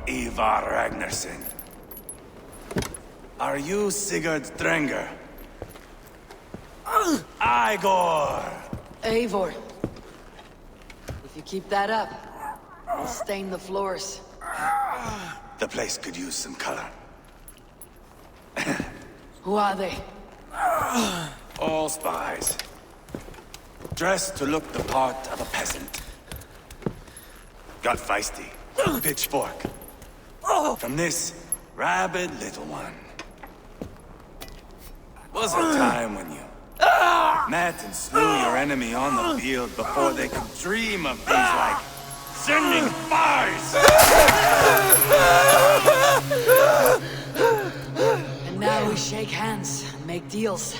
Ivar Ragnarsson. Are you Sigurd Drenger? Igor! Eivor. If you keep that up, we'll stain the floors. The place could use some color. Who are they? All spies. Dressed to look the part of a peasant. Got feisty. Pitchfork. From this rabid little one. Was a time when you met and slew your enemy on the field before they could dream of things like sending spies! And now we shake hands and make deals.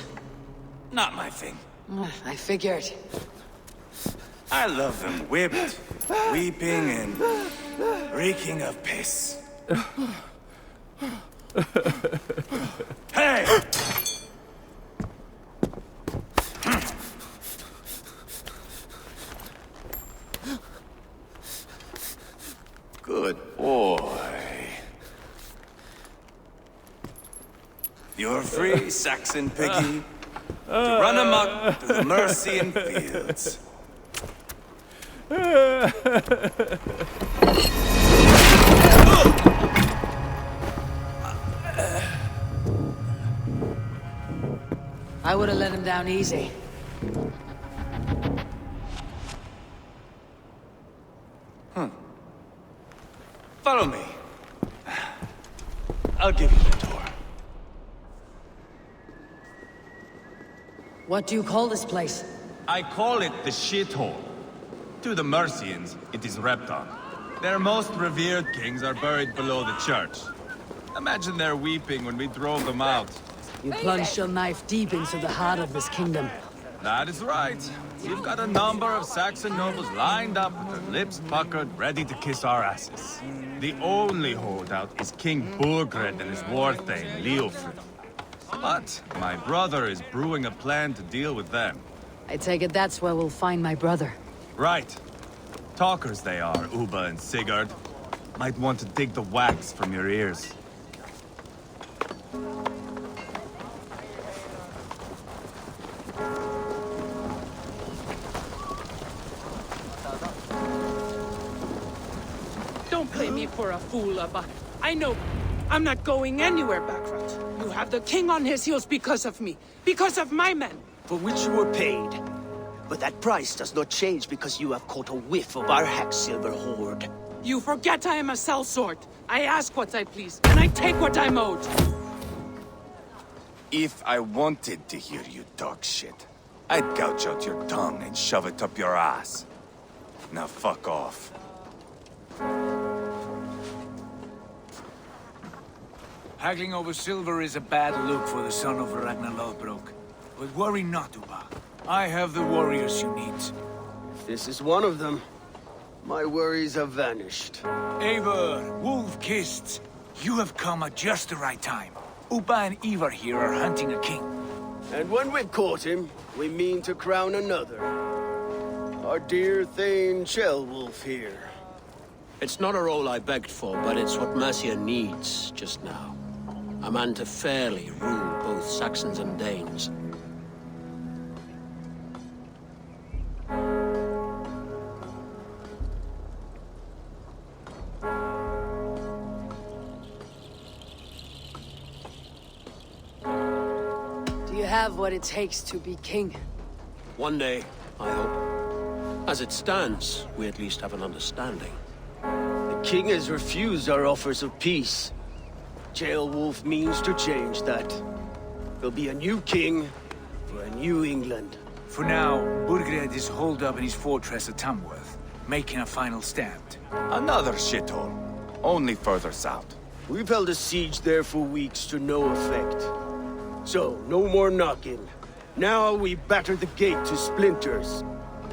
Not my thing. I figured. I love them whipped, weeping, and reeking of piss. Hey! Good boy. You're free, Saxon piggy, to run amok through the Mercian fields. I would have let him down easy. Follow me. I'll give you the tour. What do you call this place? I call it the shithole. To the Mercians, it is Repton. Their most revered kings are buried below the church. Imagine their weeping when we drove them out. You plunged your knife deep into the heart of this kingdom. That is right. We've got a number of Saxon nobles lined up with their lips puckered, ready to kiss our asses. The only holdout is King Burgred and his war thane, Leofrid. But my brother is brewing a plan to deal with them. I take it that's where we'll find my brother. Right. Talkers they are, Uba and Sigurd. Might want to dig the wax from your ears. Don't play me for a fool, Abba. I know. I'm not going anywhere backward. You have the king on his heels because of me. Because of my men. For which you were paid. But that price does not change because you have caught a whiff of our Hacksilver hoard. You forget I am a sellsword. I ask what I please, and I take what I'm owed. If I wanted to hear you talk shit, I'd gouge out your tongue and shove it up your ass. Now fuck off. Haggling over silver is a bad look for the son of Ragnar Lothbrok. But worry not, Uba. I have the warriors you need. If this is one of them, my worries have vanished. Eivor, Wolf-Kissed, you have come at just the right time. Uba and Ivar here are hunting a king. And when we've caught him, we mean to crown another. Our dear Thane Ceolwulf here. It's not a role I begged for, but it's what Mercia needs just now. A man to fairly rule both Saxons and Danes. Do you have what it takes to be king? One day, I hope. As it stands, we at least have an understanding. The king has refused our offers of peace. Ceolwulf means to change that. There'll be a new king for a new England. For now, Burgred is holed up in his fortress at Tamworth, making a final stand. Another shithole. Only further south. We've held a siege there for weeks to no effect. So, no more knocking. Now we batter the gate to splinters.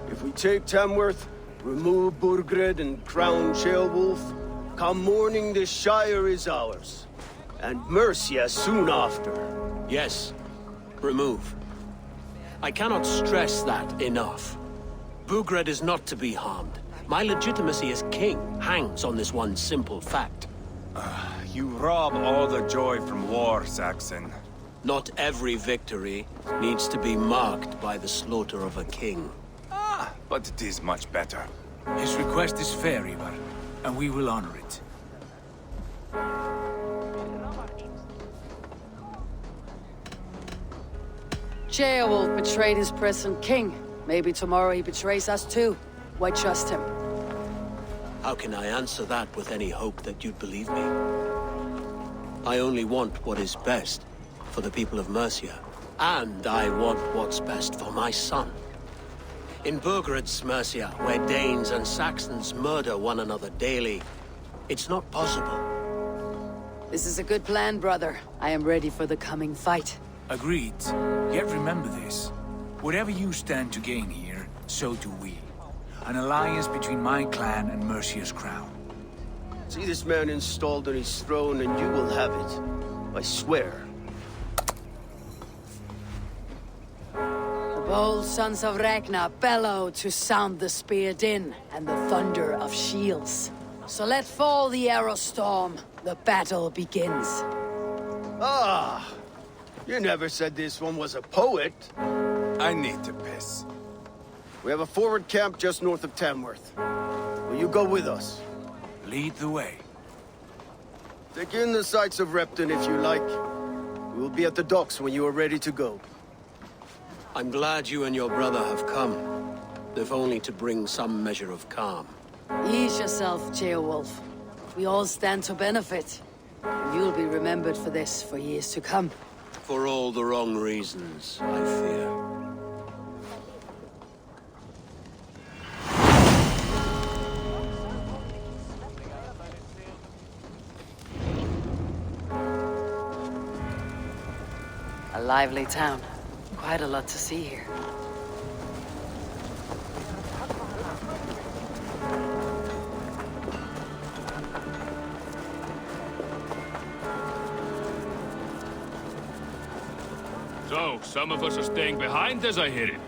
If we take Tamworth, remove Burgred and crown Ceolwulf, come morning the Shire is ours. And Mercia soon after. Yes, remove. I cannot stress that enough. Burgred is not to be harmed. My legitimacy as king hangs on this one simple fact. You rob all the joy from war, Saxon. Not every victory needs to be marked by the slaughter of a king. But it is much better. His request is fair, Ivar, and we will honor it. Ceolwulf betrayed his present king. Maybe tomorrow he betrays us too. Why trust him? How can I answer that with any hope that you'd believe me? I only want what is best for the people of Mercia. And I want what's best for my son. In Burgred's Mercia, where Danes and Saxons murder one another daily, it's not possible. This is a good plan, brother. I am ready for the coming fight. Agreed. Yet remember this. Whatever you stand to gain here, so do we. An alliance between my clan and Mercia's crown. See this man installed on his throne and you will have it. I swear. The bold sons of Ragnar bellow to sound the spear din and the thunder of shields. So let fall the arrow storm. The battle begins. Ah! You never said this one was a poet. I need to piss. We have a forward camp just north of Tamworth. Will you go with us? Lead the way. Take in the sights of Repton if you like. We will be at the docks when you are ready to go. I'm glad you and your brother have come, if only to bring some measure of calm. Ease yourself, Ceolwulf. We all stand to benefit. And you'll be remembered for this for years to come. For all the wrong reasons, I fear. A lively town. Quite a lot to see here. So, some of us are staying behind as I hear it.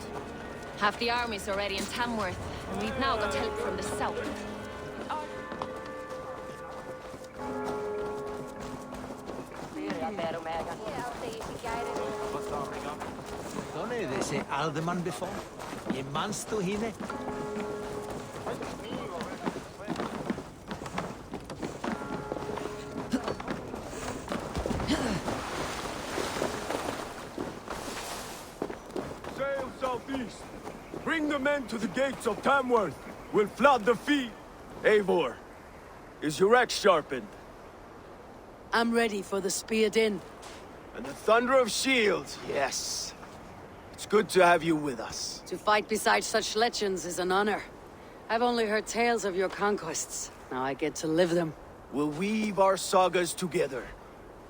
Half the army's already in Tamworth, and we've now got help from the south. They say alderman before. Ye mans to hine. Sail southeast. Bring the men to the gates of Tamworth. We'll flood the feet. Eivor, is your axe sharpened? I'm ready for the spear din. And the thunder of shields, yes. It's good to have you with us. To fight beside such legends is an honor. I've only heard tales of your conquests. Now I get to live them. We'll weave our sagas together.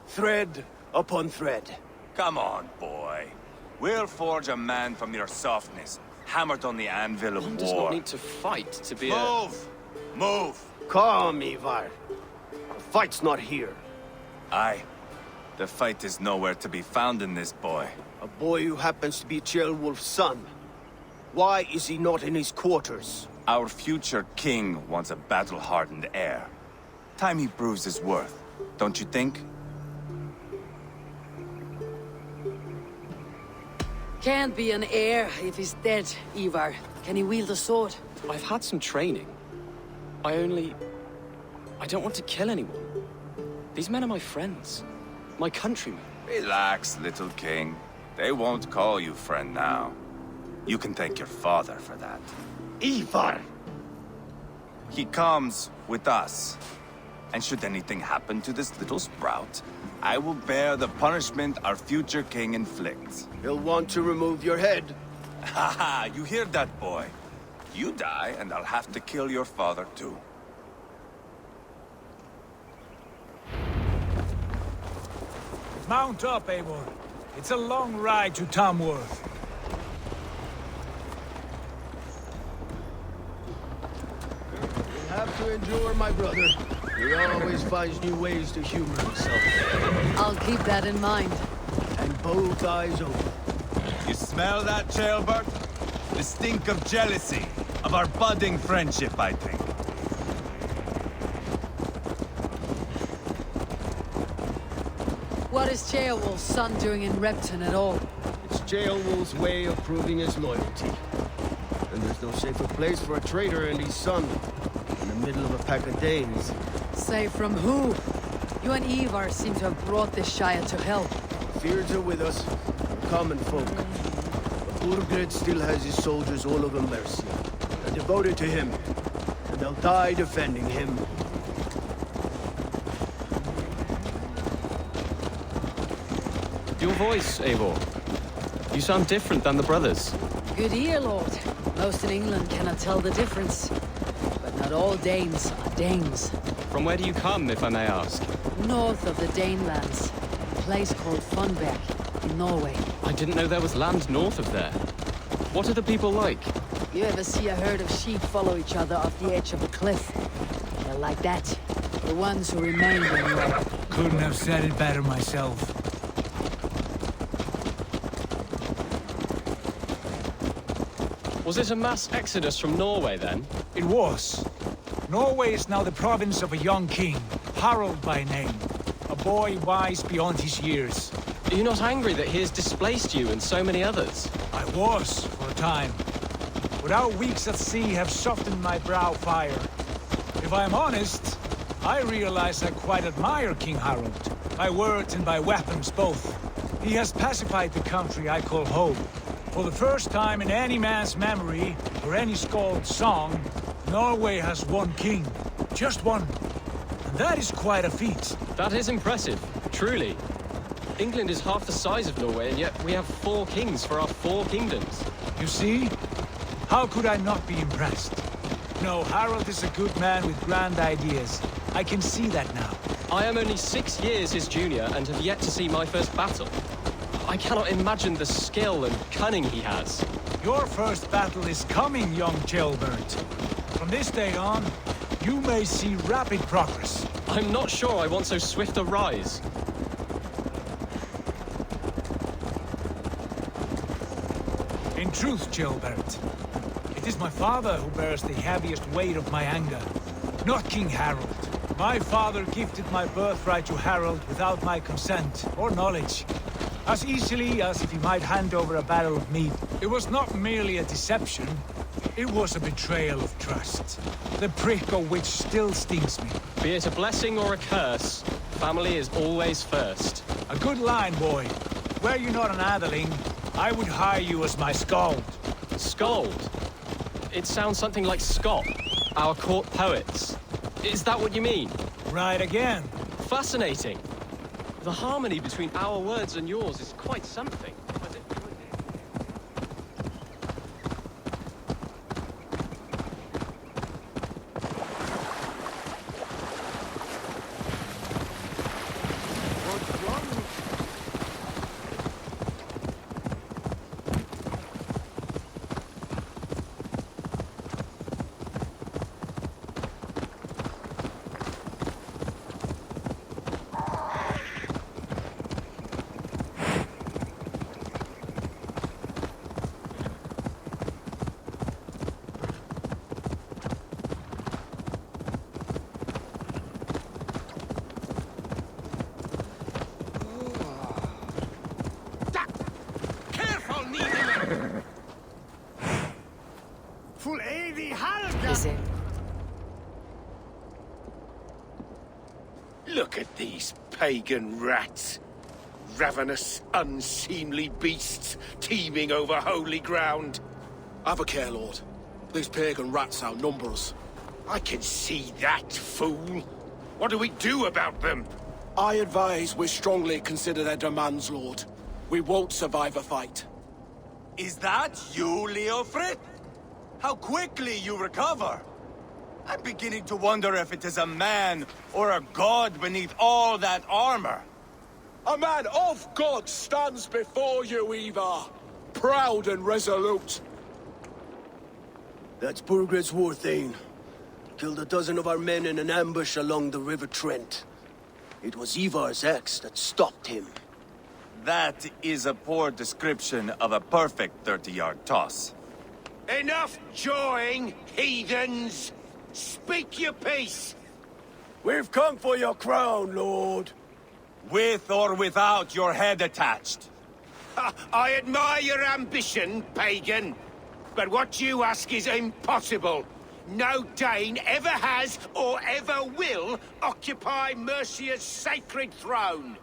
Thread upon thread. Come on, boy. We'll forge a man from your softness, hammered on the anvil of war. One does not need to fight to be Move! Move! Calm, Ivar. The fight's not here. Aye. The fight is nowhere to be found in this boy. A boy who happens to be Ceolwulf's son. Why is he not in his quarters? Our future king wants a battle-hardened heir. Time he proves his worth, don't you think? Can't be an heir if he's dead, Ivar. Can he wield a sword? I've had some training. I don't want to kill anyone. These men are my friends. My countrymen. Relax, little king. They won't call you friend now. You can thank your father for that. Ivar! He comes with us. And should anything happen to this little sprout, I will bear the punishment our future king inflicts. He'll want to remove your head. Haha, you hear that, boy? You die, and I'll have to kill your father, too. Mount up, Eivor. It's a long ride to Tamworth. You have to endure, my brother. He always finds new ways to humor himself. I'll keep that in mind. And both eyes open. You smell that, Ceolbert? The stink of jealousy, of our budding friendship, I think. What is Ceolwulf's son doing in Repton at all? It's Ceolwulf's way of proving his loyalty. And there's no safer place for a traitor and his son. In the middle of a pack of Danes. Say from who? You and Ivar seem to have brought this Shire to hell. Fears are with us, we're common folk. But Burgred still has his soldiers all over Mercia. They're devoted to him, and they'll die defending him. Your voice, Eivor. You sound different than the brothers. Good ear, Lord. Most in England cannot tell the difference. But not all Danes are Danes. From where do you come, if I may ask? North of the Danelands. A place called Funberg, in Norway. I didn't know there was land north of there. What are the people like? You ever see a herd of sheep follow each other off the edge of a cliff? They're like that. The ones who remained anyway. Couldn't have said it better myself. Was it a mass exodus from Norway, then? It was. Norway is now the province of a young king, Harald by name. A boy wise beyond his years. Are you not angry that he has displaced you and so many others? I was, for a time. But our weeks at sea have softened my brow fire. If I am honest, I realize I quite admire King Harald. By words and by weapons both. He has pacified the country I call home. For the first time in any man's memory, or any skald's song, Norway has one king. Just one. And that is quite a feat. That is impressive, truly. England is half the size of Norway, and yet we have 4 kings for our 4 kingdoms. You see? How could I not be impressed? No, Harald is a good man with grand ideas. I can see that now. I am only 6 years his junior and have yet to see my first battle. I cannot imagine the skill and cunning he has. Your first battle is coming, young Ceolbert. From this day on, you may see rapid progress. I'm not sure I want so swift a rise. In truth, Ceolbert, it is my father who bears the heaviest weight of my anger, not King Harald. My father gifted my birthright to Harald without my consent or knowledge. As easily as if he might hand over a barrel of meat. It was not merely a deception, it was a betrayal of trust. The prick of which still stings me. Be it a blessing or a curse, family is always first. A good line, boy. Were you not an atheling, I would hire you as my skald. Skald? It sounds something like Scott, our court poets. Is that what you mean? Right again. Fascinating. The harmony between our words and yours is quite something. Look at these pagan rats. Ravenous, unseemly beasts teeming over holy ground. Have a care, Lord. These pagan rats outnumber us. I can see that, fool. What do we do about them? I advise we strongly consider their demands, Lord. We won't survive a fight. Is that you, Leofrid? How quickly you recover! I'm beginning to wonder if it is a man or a god beneath all that armor. A man of God stands before you, Ivar. Proud and resolute. That's Burgred's war thane. Killed a dozen of our men in an ambush along the River Trent. It was Ivar's axe that stopped him. That is a poor description of a perfect 30-yard toss. Enough jawing, heathens! Speak your piece! We've come for your crown, Lord. with or without your head attached. I admire your ambition, pagan. But what you ask is impossible. No Dane ever has or ever will occupy Mercia's sacred throne.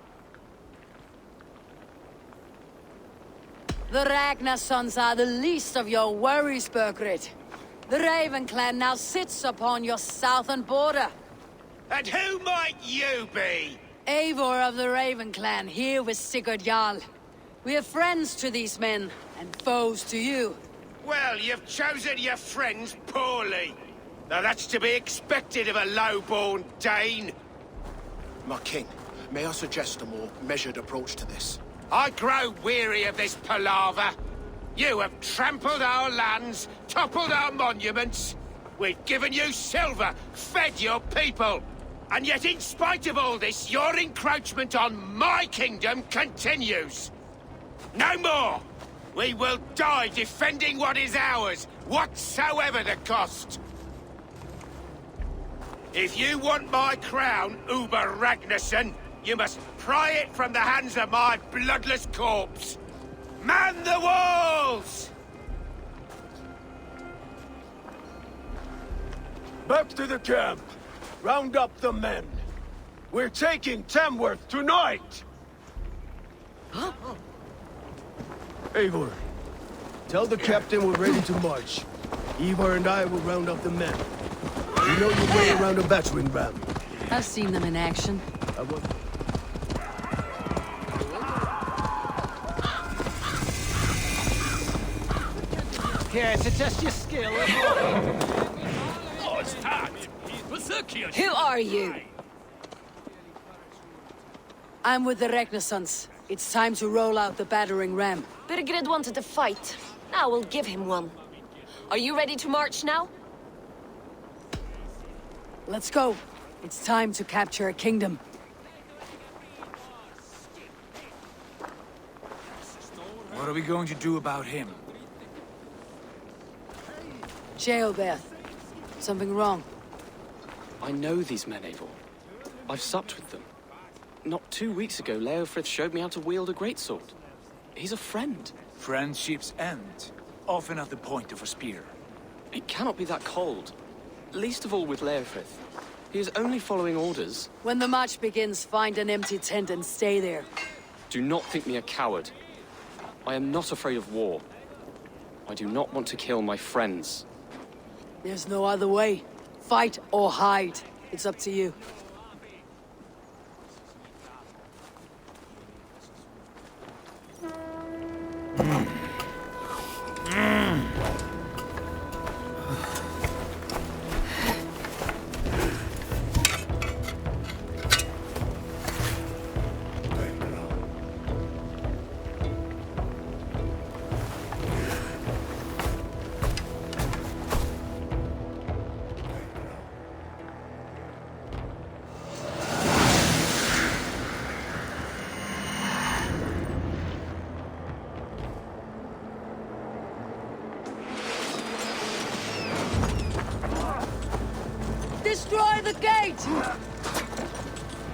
The Ragnar sons are the least of your worries, Burgred. The Raven clan now sits upon your southern border. And who might you be? Eivor of the Raven clan, here with Sigurd Jarl. We are friends to these men, and foes to you. Well, you've chosen your friends poorly. Now that's to be expected of a low-born Dane. My king, may I suggest a more measured approach to this? I grow weary of this palaver. You have trampled our lands, toppled our monuments. We've given you silver, fed your people. And yet, in spite of all this, your encroachment on my kingdom continues. No more! We will die defending what is ours, whatsoever the cost. If you want my crown, Uber Ragnarsson, you must pry it from the hands of my bloodless corpse. Man the walls! Back to the camp. Round up the men. We're taking Tamworth tonight! Eivor, tell the captain we're ready to march. Eivor and I will round up the men. You know your way around a battering ram. I've seen them in action. Here to test your skill. Who are you? I'm with the Ragnarsons. It's time to roll out the battering ram. Burgred wanted to fight. Now we'll give him one. Are you ready to march now? Let's go. It's time to capture a kingdom. What are we going to do about him? Jailbeth. Something wrong? I know these men, Eivor. I've supped with them. Not 2 weeks ago, Leofrith showed me how to wield a greatsword. He's a friend. Friendships end, often at the point of a spear. It cannot be that cold. Least of all with Leofrith. He is only following orders. When the march begins, find an empty tent and stay there. Do not think me a coward. I am not afraid of war. I do not want to kill my friends. There's no other way. Fight or hide. It's up to you. Destroy the gate!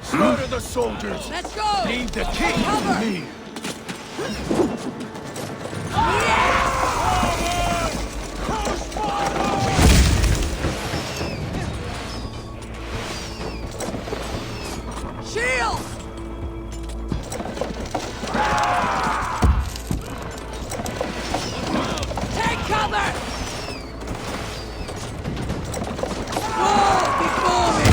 Slaughter the soldiers! Let's go! Leave the king to me! Shield! Take cover! Before me!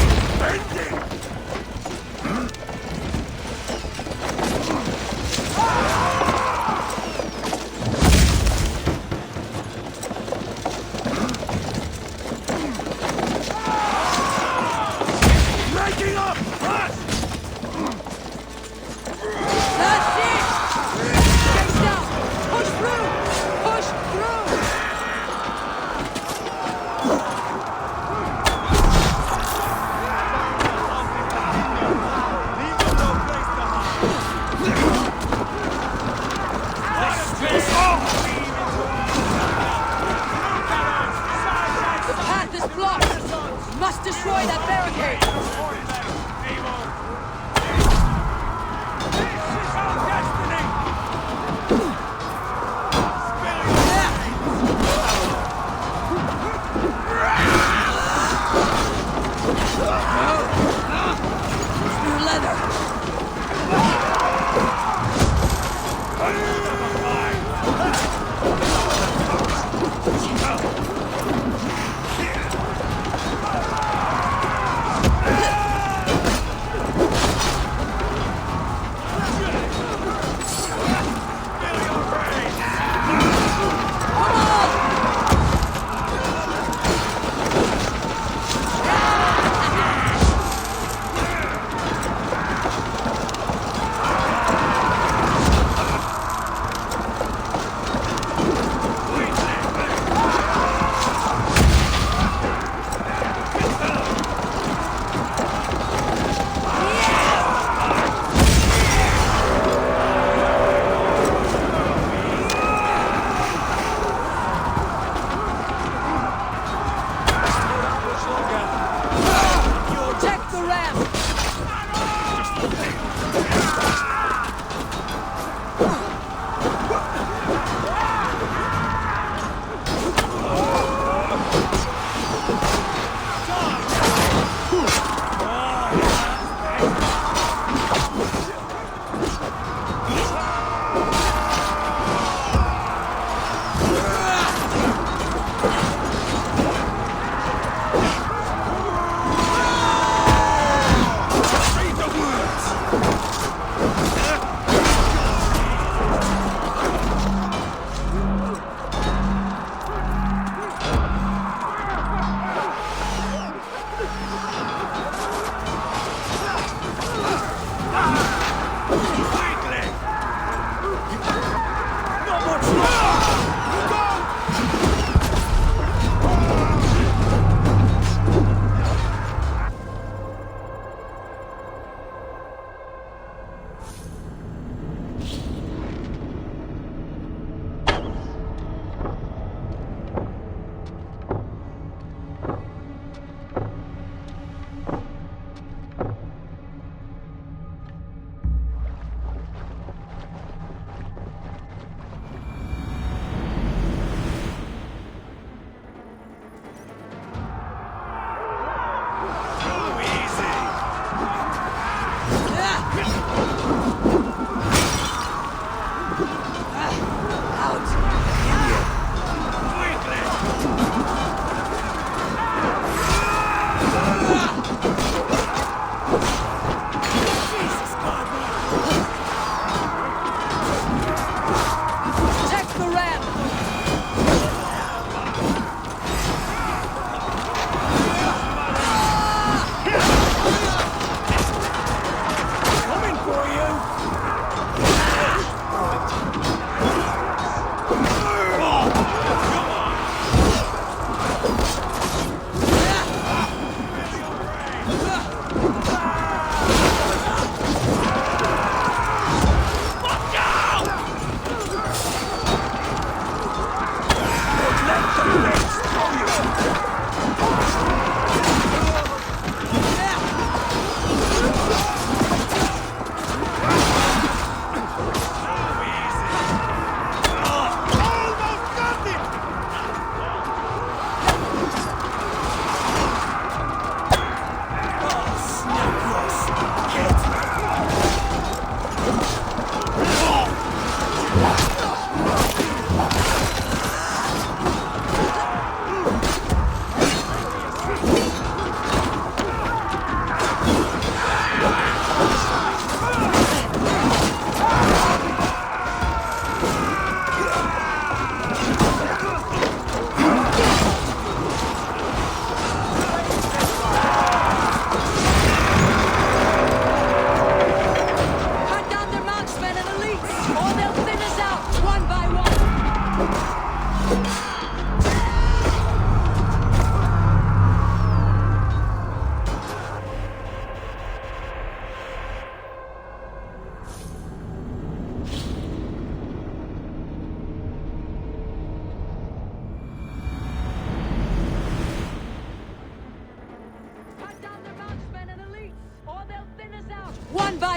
Breaking up! Rush! That's it! Get down! Push through! Push through! The path is blocked! Must destroy that barricade!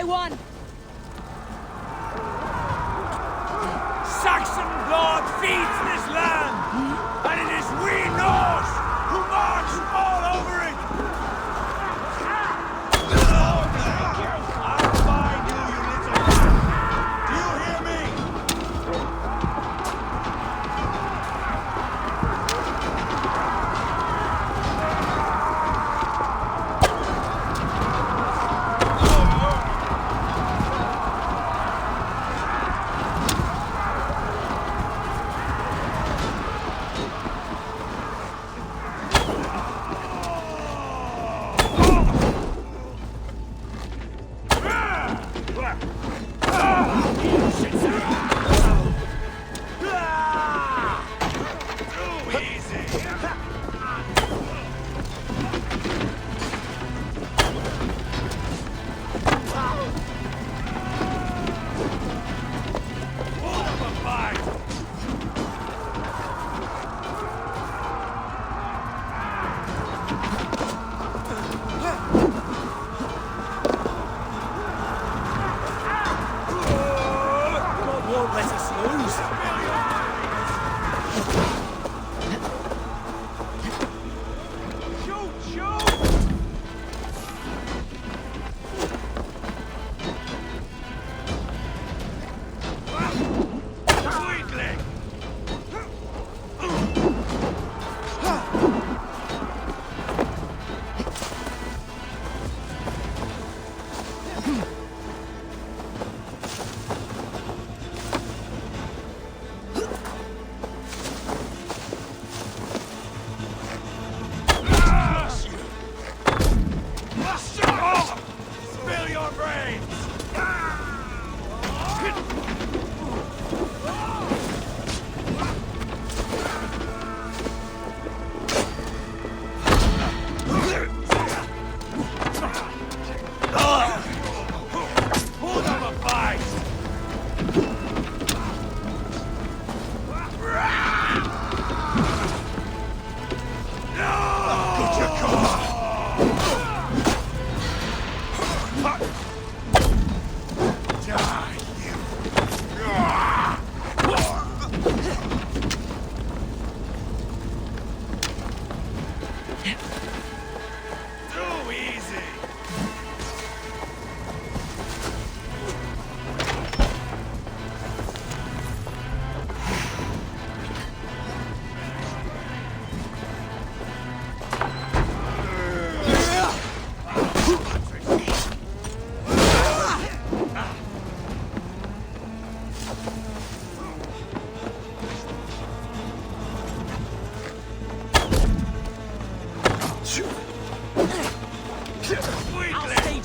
by one. Saxon blood feeds this land, and it is we Norse who march all over it! I'll find you, you little... Do you hear me?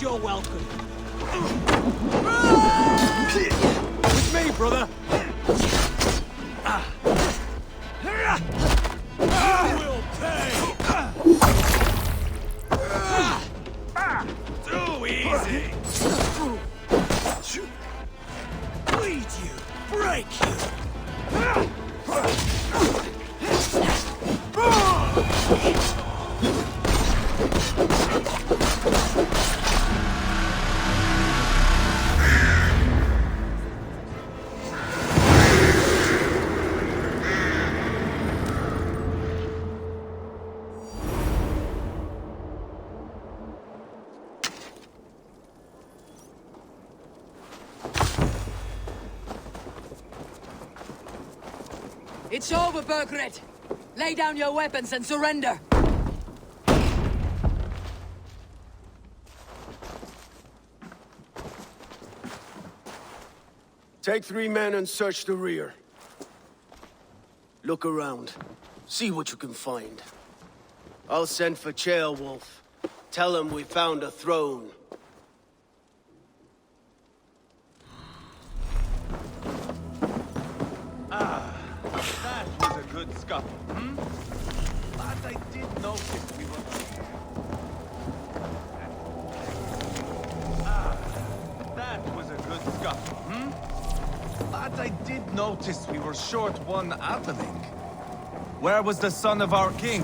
You're welcome. With me, brother. You will pay. Too easy. Bleed you, break you. It's over, Burgred. Lay down your weapons and surrender. Take 3 men and search the rear. Look around. See what you can find. I'll send for Ceolwulf. Tell him we found a throne. That was a good scuffle, hmm? But I did notice we were... That was a good scuffle, hmm? But I did notice we were short one atheling. Where was the son of our king?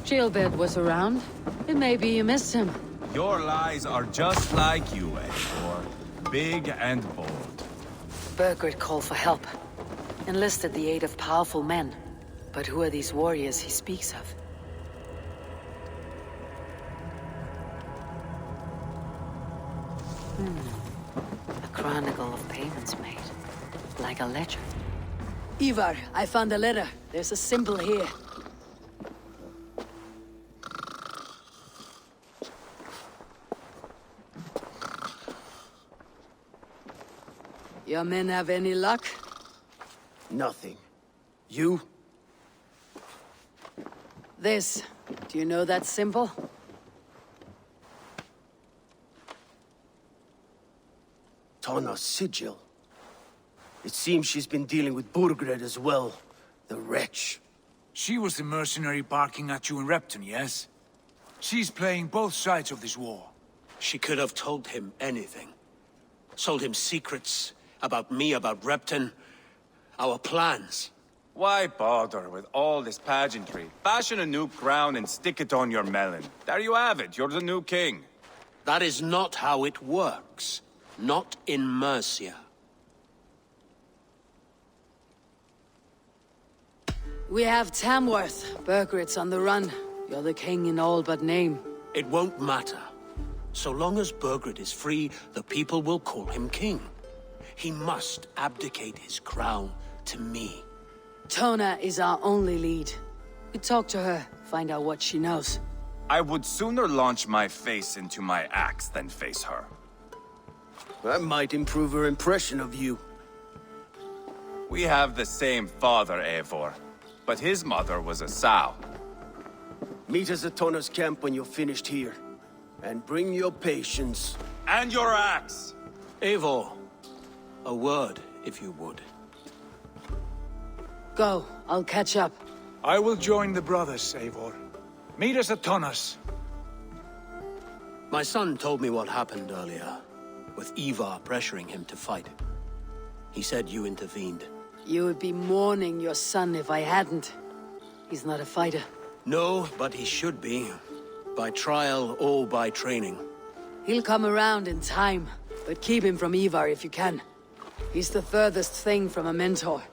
Shieldbed was around. It may be you missed him. Your lies are just like you, Eddie, or big and bold. Burgred called for help. Enlisted the aid of powerful men. But who are these warriors he speaks of? A chronicle of payments made. Like a ledger. Ivar, I found a letter. There's a symbol here. Your men have any luck? Nothing. You? This. Do you know that symbol? Tana's sigil. It seems she's been dealing with Burgred as well. The wretch. She was the mercenary barking at you in Repton, yes? She's playing both sides of this war. She could have told him anything. Sold him secrets about me, about Repton, our plans. Why bother with all this pageantry? Fashion a new crown and stick it on your melon. There you have it, you're the new king. That is not how it works. Not in Mercia. We have Tamworth. Burgred's on the run. You're the king in all but name. It won't matter. So long as Burgred is free, the people will call him king. He must abdicate his crown to me. Tona is our only lead. We talk to her, find out what she knows. I would sooner launch my face into my axe than face her. That might improve her impression of you. We have the same father, Eivor, but his mother was a sow. Meet us at Tona's camp when you're finished here. And bring your patience. And your axe! Eivor, a word, if you would. Go, I'll catch up. I will join the brothers, Eivor. Meet us at Tonas. My son told me what happened earlier, with Ivar pressuring him to fight. He said you intervened. You would be mourning your son if I hadn't. He's not a fighter. No, but he should be. By trial or by training. He'll come around in time, but keep him from Ivar if you can. He's the furthest thing from a mentor.